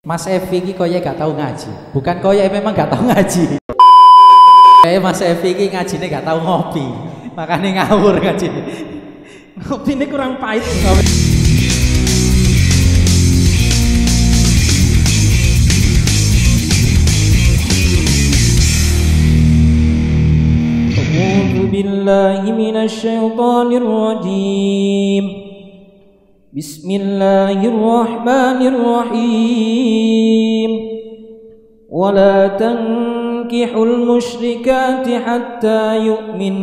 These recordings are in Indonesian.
Mas Evi ki koyo gak tau ngaji. Bukan koyo memang gak tau ngaji. Kayak Mas Evi ki ngajine gak tau ngopi. Makane ngawur ngajine. Ngopine kurang pahit. A'udzu billahi minasy syaithanir rajim. Bismillahirrahmanirrahim. Wala tankihul musyrikati hatta yu'min.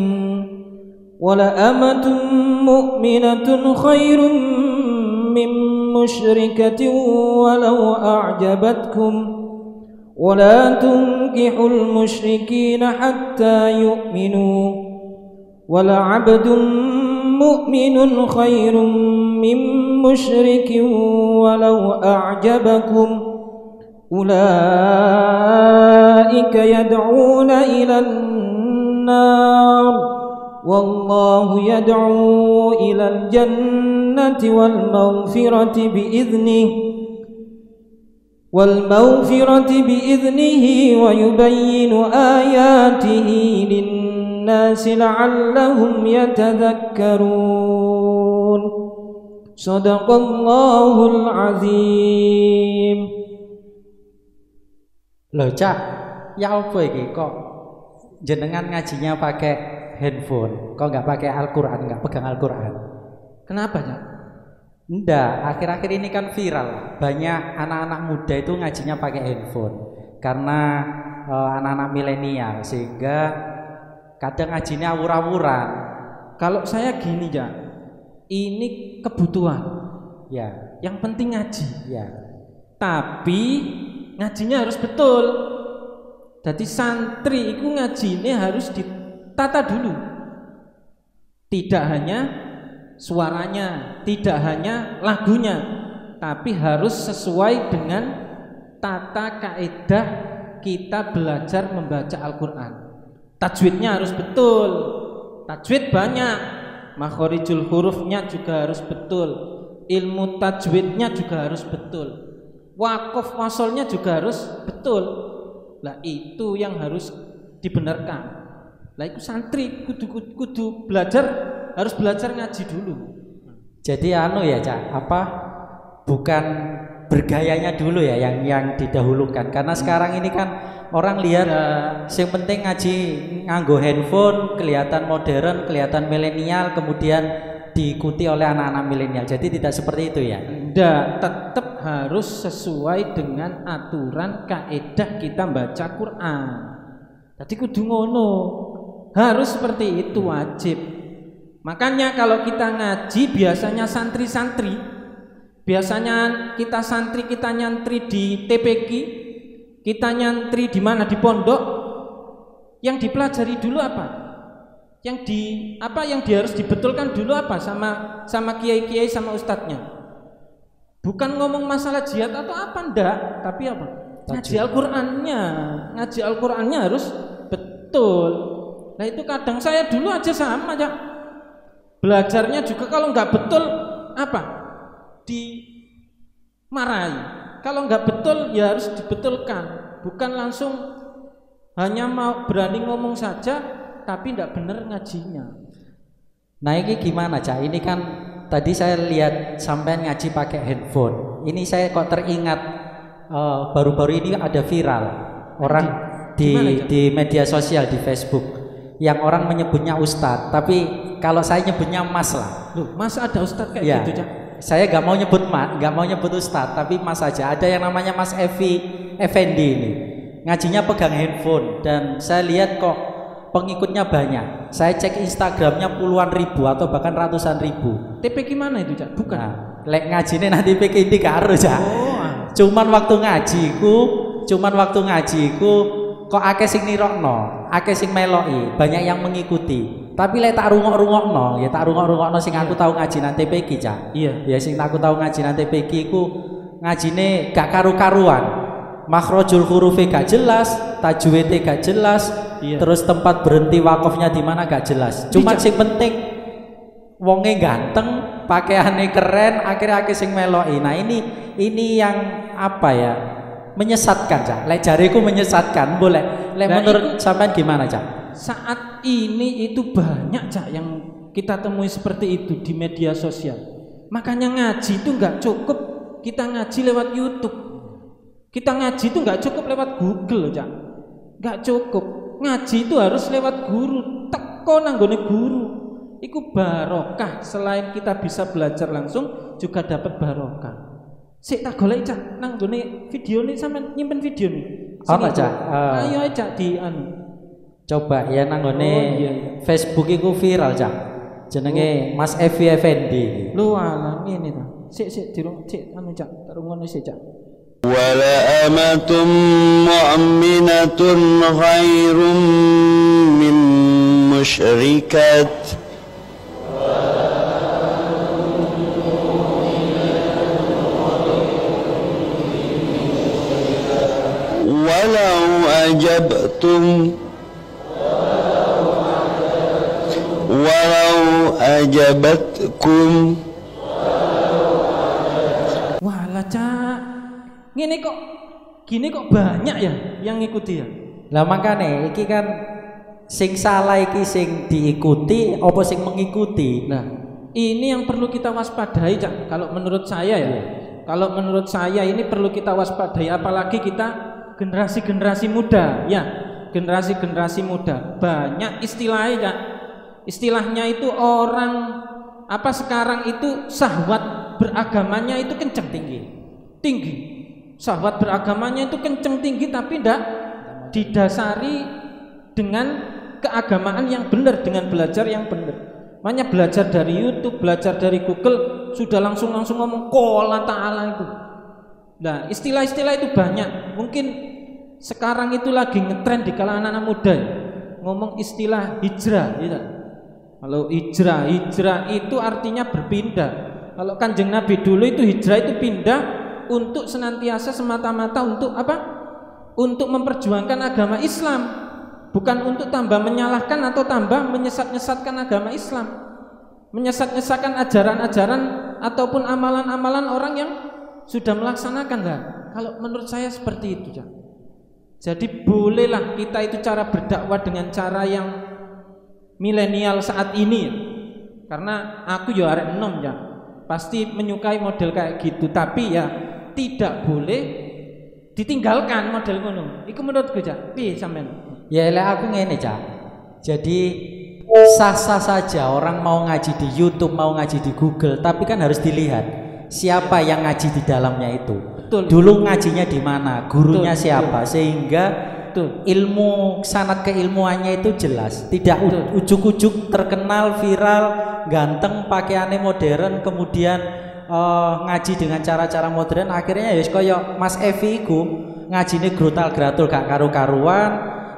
Wala amatun mu'minatun khairum min musyrikatin walau a'jabatkum. ولا تنكحوا المشركين حتى يؤمنوا ولعبد مؤمن خير من مشرك ولو أعجبكم أولئك يدعون إلى النار والله يدعو إلى الجنة والمغفرة بإذنه ويبين آياته للناس لعلهم يتذكرون صدق الله العظيم. Loh Cak, ya apa iki kok jenengan ngajinya pakai handphone, kok nggak pakai Al-Quran, nggak pegang Al-Quran? Kenapa Cak? Nggak, akhir-akhir ini kan viral, banyak anak-anak muda itu ngajinya pakai handphone karena anak-anak milenial, sehingga kadang ngajinya awur-awuran. Kalau saya gini ya, ini kebutuhan ya, yang penting ngaji ya, tapi ngajinya harus betul. Jadi santri itu ngajinya harus ditata dulu, tidak hanya suaranya, tidak hanya lagunya, tapi harus sesuai dengan tata kaedah kita belajar membaca Al-Quran. Tajwidnya harus betul, tajwid banyak, makhorijul hurufnya juga harus betul, ilmu tajwidnya juga harus betul, waqaf wasolnya juga harus betul. Lah itu yang harus dibenarkan. Lah itu santri kudu belajar, harus belajar ngaji dulu. Jadi ya Cak, bukan bergayanya dulu ya yang didahulukan, karena sekarang ini kan orang lihat yang penting ngaji nganggo handphone, kelihatan modern, kelihatan milenial, kemudian diikuti oleh anak-anak milenial. Jadi tidak seperti itu ya. Tidak, tetap harus sesuai dengan aturan kaedah kita baca Quran. Jadi kudu ngono, harus seperti itu, wajib. Makanya kalau kita ngaji biasanya santri-santri, biasanya kita santri, kita nyantri di TPQ, kita nyantri di mana, di pondok, yang dipelajari dulu apa? Yang harus dibetulkan dulu apa sama kiai-kiai sama ustadznya? Bukan ngomong masalah jihad atau apa, ndak, tapi apa? Ngaji Al-Qur'annya harus betul. Nah itu kadang saya dulu aja sama aja. Belajarnya juga kalau nggak betul apa? Dimarahi. Kalau nggak betul ya harus dibetulkan. Bukan langsung hanya mau berani ngomong saja tapi nggak benar ngajinya. Nah ini gimana Cak? Ini kan tadi saya lihat sampean ngaji pakai handphone. Ini saya kok teringat baru-baru ini ada viral orang di media sosial, di Facebook, yang orang menyebutnya ustadz, tapi kalau saya nyebutnya mas lah. Loh, mas ada ustadz kayak ya, gitu Cak? Saya nggak mau nyebut ustadz, tapi mas saja. Ada yang namanya Mas Effendi ini, ngajinya pegang handphone, dan saya lihat kok pengikutnya banyak. Saya cek Instagramnya puluhan ribu atau bahkan ratusan ribu. TPQ mana itu Cak? Bukan. Nah, lek ngajinya nanti TPQ ini karo Cak. Cuman waktu ngajiku kok akeh sing nirokno, akeh sing meloki, banyak yang mengikuti. Tapi lek tak rungok-rungokno, ya tak rungok-rungokno sing aku tahu ngaji nang TPQ Cak. Iya. Ya sing aku tahu ngaji nang TPQ iku ngajine gak karu-karuan. Makhrajul hurufe gak jelas, tajwidnya gak jelas, terus tempat berhenti wakofnya di mana gak jelas. Cuman sing penting wonge ganteng, pakaiannya keren, akhirnya akeh sing meloki. Nah, ini yang apa ya? Menyesatkan, Cak. Lek jariku menyesatkan, boleh. Lek menurut sampean gimana, Cak? Saat ini itu banyak, Cak, yang kita temui seperti itu di media sosial. Makanya ngaji itu nggak cukup kita ngaji lewat YouTube. Kita ngaji itu nggak cukup lewat Google, Cak. Nggak cukup. Ngaji itu harus lewat guru. Teko nanggone guru. Iku barokah. Selain kita bisa belajar langsung, juga dapat barokah. Sik tak golek, Cak, nanggone video ini sampean nyimpen video nih. Apa, Cak? Ayo, Cak, di Coba ya nanggone Facebook iku viral, Cak. Jenenge Mas Evi Effendi. Lu alah ngene ta. Sik dirung sik Cak, tak rungono sik, Cak. Wala amatum mu'minatun khairum min musyrikat walau ajabatkum. Walah, Cak, gini kok banyak ya yang ngikuti ya. Lah makane iki kan sing salah iki sing diikuti apa sing mengikuti. Nah, ini yang perlu kita waspadai, Cak. Kalau menurut saya ya. Kalau menurut saya ini perlu kita waspadai, apalagi kita generasi muda ya. Generasi muda banyak istilahnya, Cak. Istilahnya itu orang apa sekarang itu syahwat beragamanya itu kenceng tinggi. Syahwat beragamanya itu kenceng tinggi, tapi tidak didasari dengan keagamaan yang benar, dengan belajar yang benar. Makanya belajar dari YouTube, belajar dari Google, sudah langsung ngomong qala ta'ala itu. Nah, istilah-istilah itu banyak. Mungkin sekarang itu lagi ngetren di kalangan anak muda ya, ngomong istilah hijrah gitu. Kalau hijrah itu artinya berpindah. Kalau Kanjeng Nabi dulu itu hijrah itu pindah untuk senantiasa semata-mata untuk apa? Untuk memperjuangkan agama Islam, bukan untuk tambah menyalahkan atau tambah menyesat-nyesatkan agama Islam, menyesat-nyesatkan ajaran-ajaran ataupun amalan-amalan orang yang sudah melaksanakan. Lah, kalau menurut saya seperti itu, Cak. Jadi bolehlah kita itu cara berdakwah dengan cara yang milenial saat ini, karena aku ya arek enom ya, pasti menyukai model kayak gitu, tapi ya tidak boleh ditinggalkan model ngono. Iku menurutku, Cak. Piye sampean? Ya lek aku ngene, Cak. Jadi sah-sah saja orang mau ngaji di YouTube, mau ngaji di Google, tapi kan harus dilihat siapa yang ngaji di dalamnya itu. Betul. Dulu ngajinya di mana, gurunya Betul. siapa, sehingga ilmu sanad keilmuannya itu jelas, tidak ujuk-ujuk terkenal, viral, ganteng, pakaiannya modern, kemudian ngaji dengan cara-cara modern, akhirnya ya kaya Mas Evi iku ngajine grutal-gratul gak karu-karuan,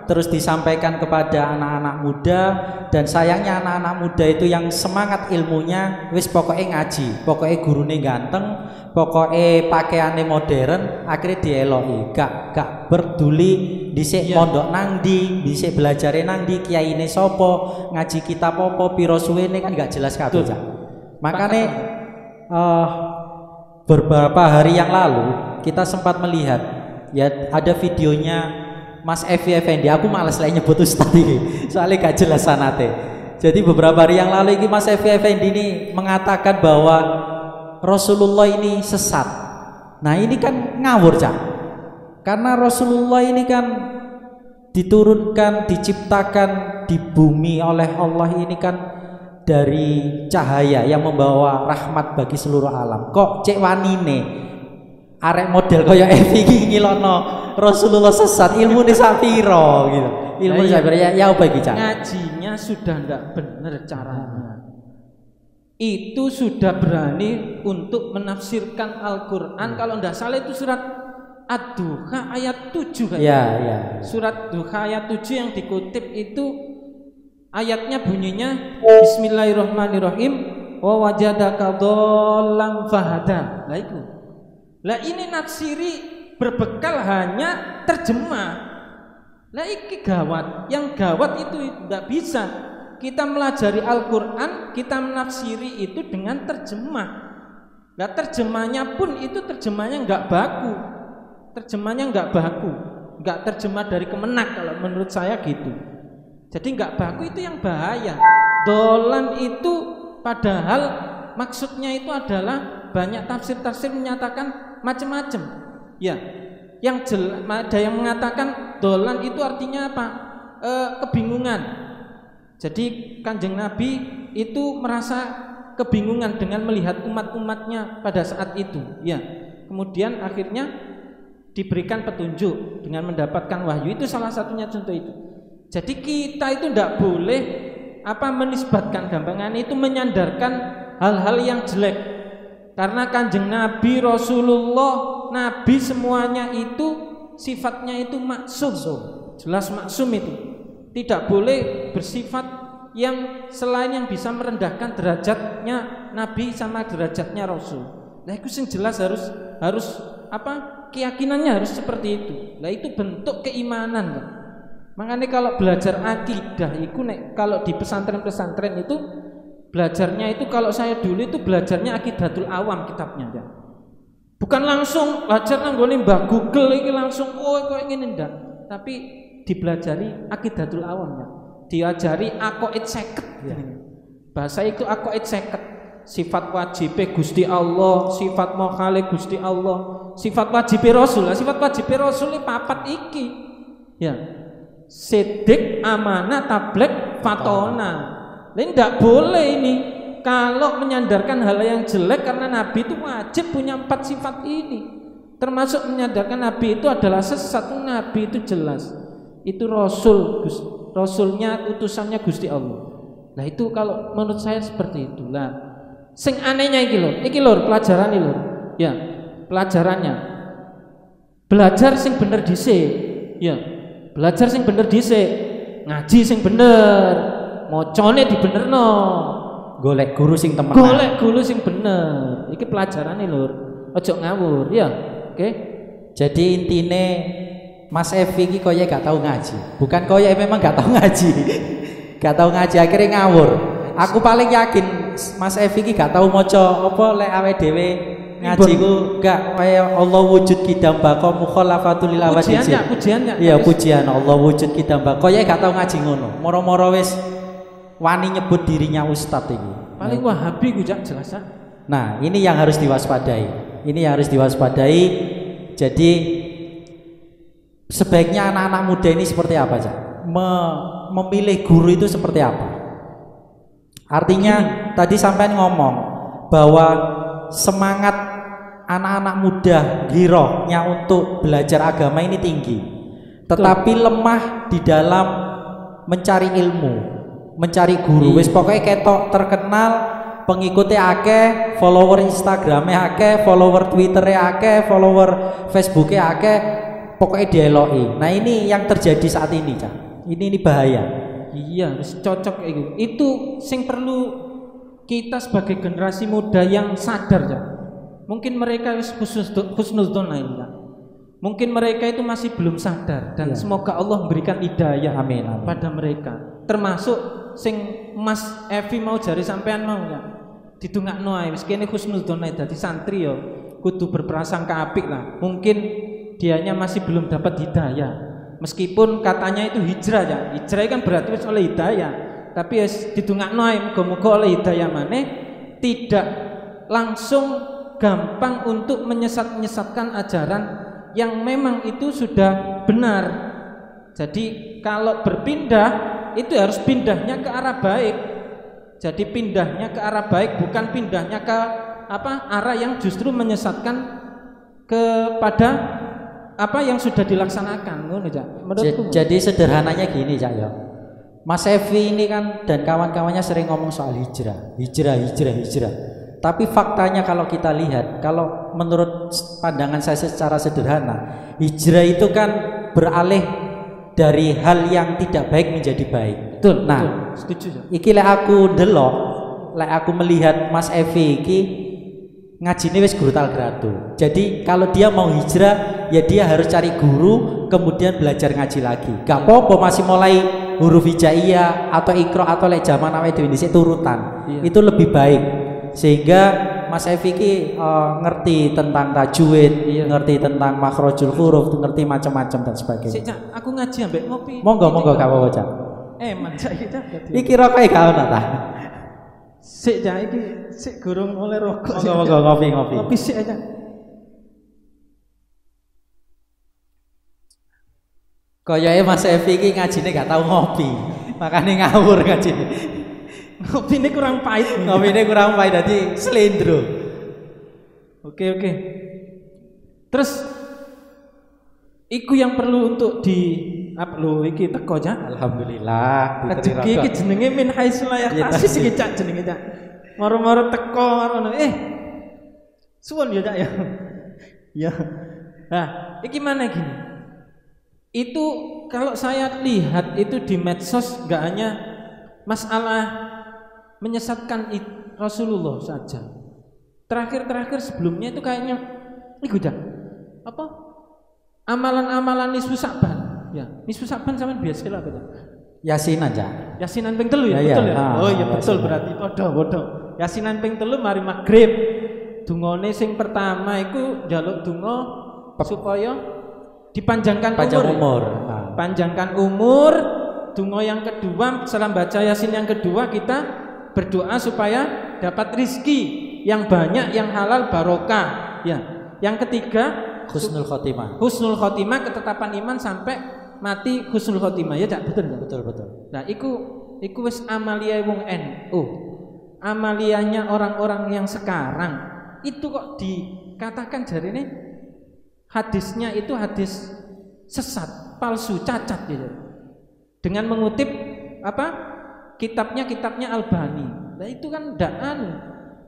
terus disampaikan kepada anak-anak muda, dan sayangnya anak-anak muda itu yang semangat ilmunya wis pokoknya ngaji, pokoknya gurune ganteng, pokoknya pakaiannya modern, akhirnya dieloki, gak peduli dhisik mondok nang ndi, dhisik belajare nang ndi, kiyaine sapa, ngaji kitab apa, pira suwene kan gak jelas kabeh, Cak. Makane beberapa hari yang lalu kita sempat melihat ya ada videonya Mas Evi Effendi. Aku males lah nyebut ustaz ini, soalnya gak jelas sanate. Jadi beberapa hari yang lalu ini Mas Evi Effendi ini mengatakan bahwa Rasulullah ini sesat. Nah ini kan ngawur, Cak. Karena Rasulullah ini kan diturunkan, diciptakan di bumi oleh Allah ini kan dari cahaya yang membawa rahmat bagi seluruh alam. Kok cek wanine arek model kaya Evi iki ngilono Rasulullah sesat, ilmu ini sapiro gitu. Ilmu ini sapiro ya apa iki, Cak? Ngajinya sudah enggak benar caranya. Itu sudah berani untuk menafsirkan Al-Qur'an. Kalau enggak salah itu surat Ad-Duha ayat 7 kan? Ya. Surat Duha ayat 7 yang dikutip itu ayatnya bunyinya Bismillahirrahmanirrahim wa wajadaka dhallan fahada. Lah itu. Lah ini naksiri berbekal hanya terjemah. Lah iki gawat. Yang gawat itu enggak bisa kita melajari Al-Qur'an, kita menafsiri itu dengan terjemah. Nah, terjemahnya pun itu terjemahnya enggak baku. Terjemahnya enggak baku. Enggak terjemah dari Kemenak kalau menurut saya gitu. Jadi enggak baku itu yang bahaya. Dolan itu padahal maksudnya itu adalah banyak tafsir-tafsir menyatakan macam-macam. Ya, ada yang mengatakan dolan itu artinya apa? Kebingungan. Jadi Kanjeng Nabi itu merasa kebingungan dengan melihat umat-umatnya pada saat itu. Ya, kemudian akhirnya diberikan petunjuk dengan mendapatkan wahyu. Itu salah satunya contoh itu. Jadi kita itu tidak boleh menisbatkan gampangan itu menyandarkan hal-hal yang jelek. Karena Kanjeng Nabi Rasulullah, Nabi semuanya itu sifatnya itu maksum. Jelas maksum itu. Tidak boleh bersifat yang selain yang bisa merendahkan derajatnya Nabi sama derajatnya Rasul. Nah itu yang jelas harus keyakinannya harus seperti itu. Nah itu bentuk keimanan kan. Makanya kalau belajar akidah itu kalau di pesantren-pesantren itu belajarnya itu, kalau saya dulu itu belajarnya Aqidatul Awam kitabnya ya. Bukan langsung belajar nanggone Mbah Google ini langsung kok ingin ndak. Tapi dipelajari Aqidatul Awam ya. Diajari aqaid 50 ya. Bahasa itu aqaid 50. Sifat wajib Gusti Allah, sifat mukhalif Gusti Allah, sifat wajib Rasul. Sifat wajib Rasul ini papat iki. Ya. Sidik, amanah, tabligh, fatona. Ini tidak boleh ini. Kalau menyandarkan hal yang jelek, karena Nabi itu wajib punya 4 sifat ini. Termasuk menyandarkan Nabi itu adalah sesat. Nabi itu jelas. Itu Rasul, Rasulnya, utusannya Gusti Allah. Nah itu kalau menurut saya seperti itulah. Sing anehnya iki lho pelajaran iki lho. Ya, pelajarannya. Belajar sing bener dhisik. Ya. Belajar sing bener dhisik. Ngaji sing bener. Mocone dibenerno. Golek guru sing temenan. Golek guru sing bener. Iki pelajarane lho. Ojo ngawur, ya. Oke. Jadi intine Mas Evi iki koyo gak tahu ngaji. Bukan koyo memang gak tahu ngaji. Gak tahu ngaji akhirnya ngawur. Aku paling yakin Mas Evi iki gak tahu maca apa lek awake dhewe ngaji ku gak kaya Allah wujud kidam bako mukhalafatul lil awajid. Pujiannya. Iya, pujian Allah wujud kidam bako. Koyo gak tahu ngaji ngono. Moro-moro wis wani nyebut dirinya ustadz iki. Paling Wahabi ku jak jelas. Nah, ini yang harus diwaspadai. Ini yang harus diwaspadai. Jadi sebaiknya anak-anak muda ini seperti apa aja? Memilih guru itu seperti apa? Artinya tadi sampean ngomong bahwa semangat anak-anak muda girohnya untuk belajar agama ini tinggi, tetapi lemah di dalam mencari ilmu, mencari guru. Wis pokoknya ketok terkenal, pengikutnya akeh, follower Instagramnya akeh, follower Twitternya akeh, follower Facebooknya akeh, pokoknya dieloki. Nah ini yang terjadi saat ini, Cak. Ini bahaya. Iya, harus cocok kayak gitu. Itu sing perlu kita sebagai generasi muda yang sadar, Cak. Mungkin mereka husnudzon ini, Cak. Mungkin mereka itu masih belum sadar dan semoga Allah memberikan hidayah amin, amin. Pada mereka. Termasuk sing Mas Evi mau jari sampean mau ya. Didongakno ae wis kene husnudzon ae dadi santri yo kudu berprasangka apik lah. Mungkin dianya masih belum dapat hidayah. Meskipun katanya itu hijrah ya. Hijrah kan berarti wis oleh hidayah. Tapi wis didongakno ae muga-muga oleh hidayah maneh tidak langsung gampang untuk menyesatkan ajaran yang memang itu sudah benar. Jadi kalau berpindah itu harus pindahnya ke arah baik. Jadi pindahnya ke arah baik, bukan pindahnya ke arah yang justru menyesatkan kepada apa yang sudah dilaksanakan. Jadi sederhananya gini, Cak ya. Mas Evi ini kan dan kawan-kawannya sering ngomong soal hijrah. Tapi faktanya kalau kita lihat, kalau menurut pandangan saya secara sederhana, hijrah itu kan beralih dari hal yang tidak baik menjadi baik. Betul. Nah, setuju. Iki lek aku delok, lek aku melihat Mas Evi iki ngajine wis guru talgrado. Jadi kalau dia mau hijrah, ya dia harus cari guru, kemudian belajar ngaji lagi. Gak apa-apa masih mulai huruf hijaiyah atau ikro atau lek zaman awake dhewe dhisik turutan. Iya. Itu lebih baik. Sehingga Mas Evi ki ngerti tentang tajwid, Iya. ngerti tentang makhrajul huruf, ngerti macam-macam dan sebagainya. Sik Cak, aku ngaji ambek ngopi. Monggo gak apa-apa, Cak. Cak iki Cak. Iki rokoke gak ono ta? Sik Cak iki sik gurung oleh rokok. Monggo ngopi. Ngopi sik Cak. Koyoke Mas Evi iki ngajine gak tau ngopi. Makane ngawur ngajine. Ngopine kurang pahit. Ngopine kurang pahit dadi slendro. Oke. Terus iku yang perlu untuk di upload iki teko Cak. Alhamdulillah. Rezeki iki jenenge min haitsu la yahtasib iki Cak jenenge Cak. Moro-moro teko ngono. Suwun ya Cak ya. Ya. Nah, iki mana gini? Itu kalau saya lihat itu di medsos enggak hanya masalah menyesatkan Rasulullah saja. Terakhir sebelumnya itu kayaknya iku Cak. Apa? Amalan-amalan nisfu Sa'ban. Ya, nisfu Sa'ban sampean biasa lah Cak. Yasinan Cak. Yasinan ping 3 ya, Iya, betul ya. Oh iya betul Yasinan. berarti padha. Yasinan ping 3 mari maghrib. Dungane sing pertama iku njaluk donga supaya dipanjangkan umur. Panjangkan umur. Donga yang kedua setelah baca Yasin yang kedua kita berdoa supaya dapat rizki yang banyak, yang halal, barokah. Ya. Yang ketiga Husnul khotimah. Husnul khotimah, ketetapan iman sampai mati husnul khotimah. Ya Cak, betul enggak? Betul. Nah, iku wis amalia wong NU. Amalianya orang-orang yang sekarang itu kok dikatakan jarine hadisnya itu hadis sesat, palsu, cacat gitu. Dengan mengutip apa? Kitabnya Albani. Nah itu kan ndak anu.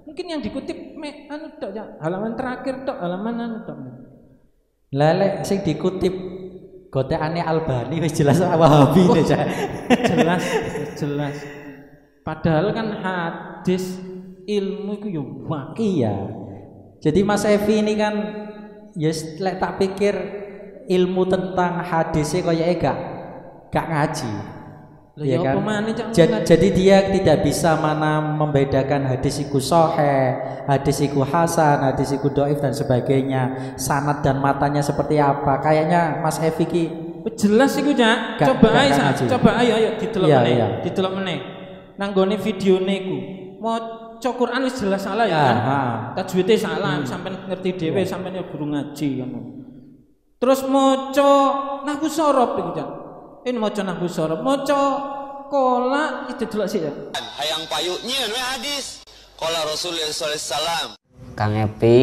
Mungkin yang dikutip tok halaman terakhir tok, halaman tok. Lelek sing dikutip goteane Albani wis jelas Wahabi ne, Cak. Jelas. Padahal kan hadis ilmu itu yo Iya. Jadi Mas Evi ini kan ya lek tak pikir ilmu tentang hadisnya koyoke gak ngaji. Ya kan? Jadi dia tidak bisa mana membedakan hadis iku sahih, hadis iku hasan, hadis iku dhaif dan sebagainya, sanad dan matanya seperti apa. Kayaknya Mas Evi ki jelas iku Cak. Coba ayo didelok meneh. Nang gone videone iku. Maca Quran wis jelas salah ya kan. Tajwide salah, sampean ngerti dhewe, sampean ya guru ngaji ngono. Terus maca nahwu sorob iku Cak. Ini maca nahwu sorob, maca kola itu delok sih ya. Hayang payuknya hadis. Qala Rasulullah sallallahu alaihi wasallam. Kang Epi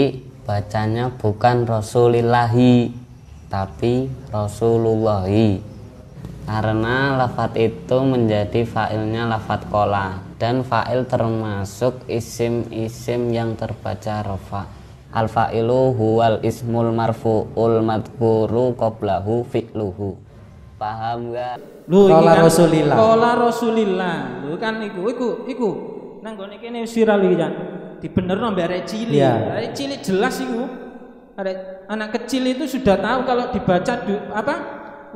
bacanya bukan Rasulillahi tapi Rasulullahi. Karena lafadz itu menjadi fa'ilnya lafadz kola dan fa'il termasuk isim-isim yang terbaca rofa. Al-fa'ilu huwal ismul marfu'ul madhkuru qablahu fi'luhu. Paham gak? Qala Rasulillah. Qala Rasulillah. Lho kan iku. Nang gone kene viral iki Cak. Dibenerno mbek arek cilik. Yeah. Arek cilik jelas iku. Arek anak kecil itu sudah tahu kalau dibaca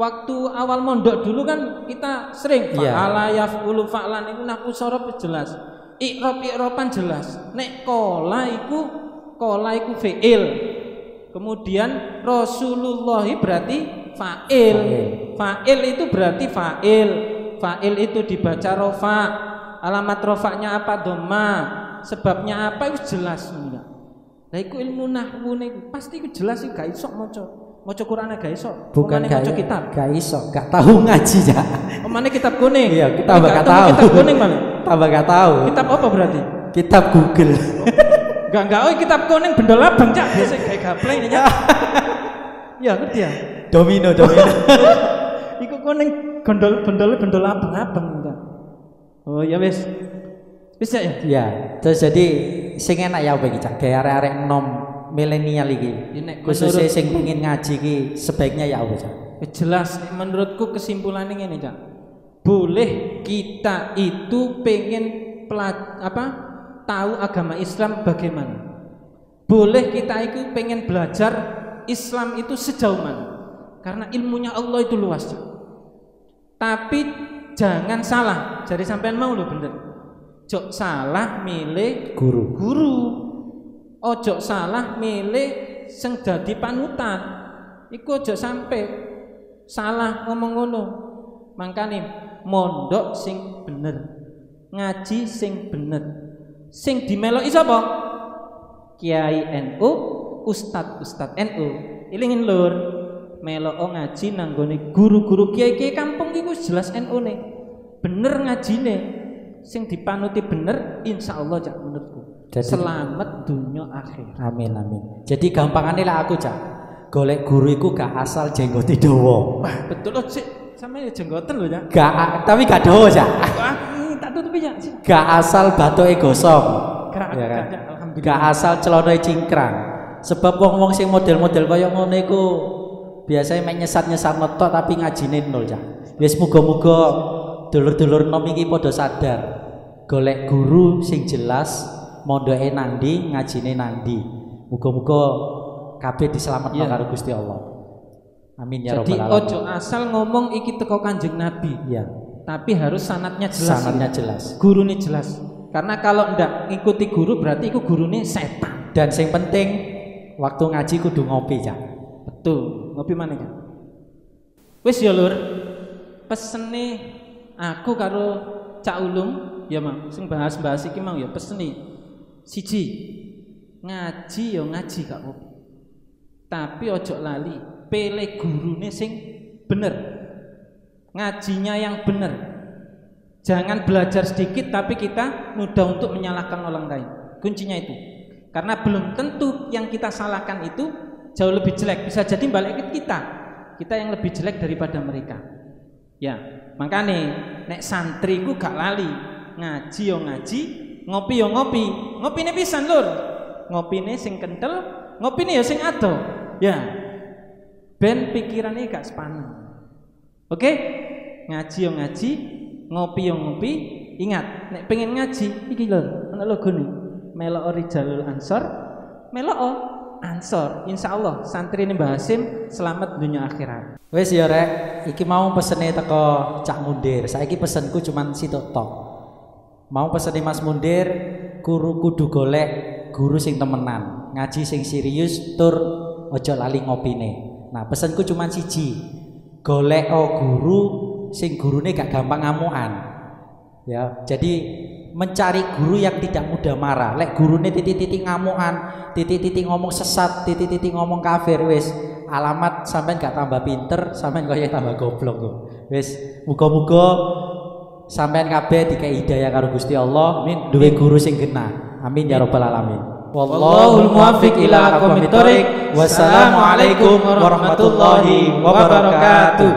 waktu awal mondok dulu kan kita sering fa'ala yaf'ulu fa'lan iku nahwu sorob jelas. I'roban jelas. Nek qala iku fi'il. Kemudian Rasulullah berarti fa'il. Fa'il itu berarti fa'il. Fa'il itu dibaca rofa. Alamat rofanya apa? Dhamma. Sebabnya apa? Itu jelas. Nah itu ilmu nahwu niku pasti itu jelas sih gak iso maca Qur'ane gak iso. Bukan maca kitab. Gak iso, gak tahu ngaji ya. Omane kitab kuning. Iya, kita gak tahu. Kitab kuning mana? Tambah gak tahu. Kitab apa berarti? Kitab Google. Enggak, kitab kuning bendol abang Cak. Biasa kayak gapleng ya. Ya, ngerti ya? Domino. Iku kuning bendol abang-abang enggak. Oh ya wis. Bisa ya? Ya, terus jadi sing enak ya apa iki Cak? Gawe arek-arek nom milenial iki. Khususnya sing pengin ngaji iki sebaiknya ya apa Cak? Jelas menurutku kesimpulannya ngene Cak. Boleh kita itu pengen tahu agama Islam bagaimana. Boleh kita itu pengen belajar Islam itu sejauh mana. Karena ilmunya Allah itu luas Cak. Tapi jangan salah. Jadi sampean mau lho bener. Jok salah milih Guru. Ojo salah milih sing dadi panutan. Iku ojo sampai salah ngomong ngono. Mangkane mondok sing bener, ngaji sing bener. Sing dimeloki sapa? Kiai NU, ustad NU. Ilingin lur, melok ngaji nanggone guru-guru kiai-kiai kampung iku jelas NU ne. Bener ngajine. Sing dipanuti bener insyaallah cak menurutku. Jadi, selamat dunia akhir. Amin. Jadi gampangane lah aku cak. Golek guru iku gak asal jenggote dawa. Wah, betul loh sih. Sampe jenggoten lho ya. Tapi gak dawa cak. Wah, tak tutupi ya. Gak asal batoke gosong. Gak, Ya kan? alhamdulillah. Gak asal celana cingkrang. Sebab wong-wong sing model-model kaya ngono iku biasanya mek nyesat-nyesat metok tapi ngajine nol cak. Wis muga-muga dulur-dulur nom iki padha sadar. Golek guru sing jelas, mondoke nandi, ngajine nandi. Muga-muga kabeh diselametno karo Gusti Allah. Amin ya Jadi rabbal alamin. ojo asal ngomong iki teko Kanjeng Nabi. Iya. Tapi harus sanatnya jelas. Sanadnya jelas. Gurune jelas. Karena kalau ndak ngikuti guru berarti iku gurune setan. Dan sing penting waktu ngaji kudu ngopi cak. Betul. Ngopi mana kan? Wis ya lur. Pesene aku karo Cak Ulum ya Mang, sing bahas-bahas iki mau ya pesene. Siji. Ngaji ya ngaji gak apa. Tapi ojo lali pilih gurune sing bener. Ngajinya yang bener. Jangan belajar sedikit tapi kita mudah untuk menyalahkan orang lain. Kuncinya itu. Karena belum tentu yang kita salahkan itu jauh lebih jelek. Bisa jadi balik ke kita. Kita yang lebih jelek daripada mereka. Ya, makanya nek santri ku gak lali. Ngaji yo ngaji, ngopi yo ngopi. Ngopine pisan lur. Ngopine sing kental, ngopine yo sing ado. Ya. Ben pikirannya gak sepanen. Oke? Ngaji yo ngaji, ngopi yo ngopi. Ingat, nek pengen ngaji iki lho, ana logone. Melok Rijalul Ansor, melok Ansor. Insyaallah santri ini Mbah Hasim selamat dunia akhirat. Wes ya rek, iki mau pesene teko Cak Mundir. Saiki pesenku cuman sitok tok. Mau pesene Mas Mundir, guru kudu golek guru sing temenan, ngaji sing serius tur ojo lali ngopine. Nah, pesenku cuman siji. Golek guru sing gurune gak gampang ngamukan. Ya, jadi mencari guru yang tidak mudah marah. Lek gurune titik-titik ngamukan, titik-titik ngomong sesat, titik-titik ngomong kafir, wis alamat sampean gak tambah pinter, sampean kaya tambah goblok kok. Wis muga-muga sampean kabeh dikai hidayah karo Gusti Allah, duwe guru sing genah. Amin ya rabbal alamin. Wallahul muwaffiq ila aqwamit thoriq. Wassalamualaikum warahmatullahi wabarakatuh.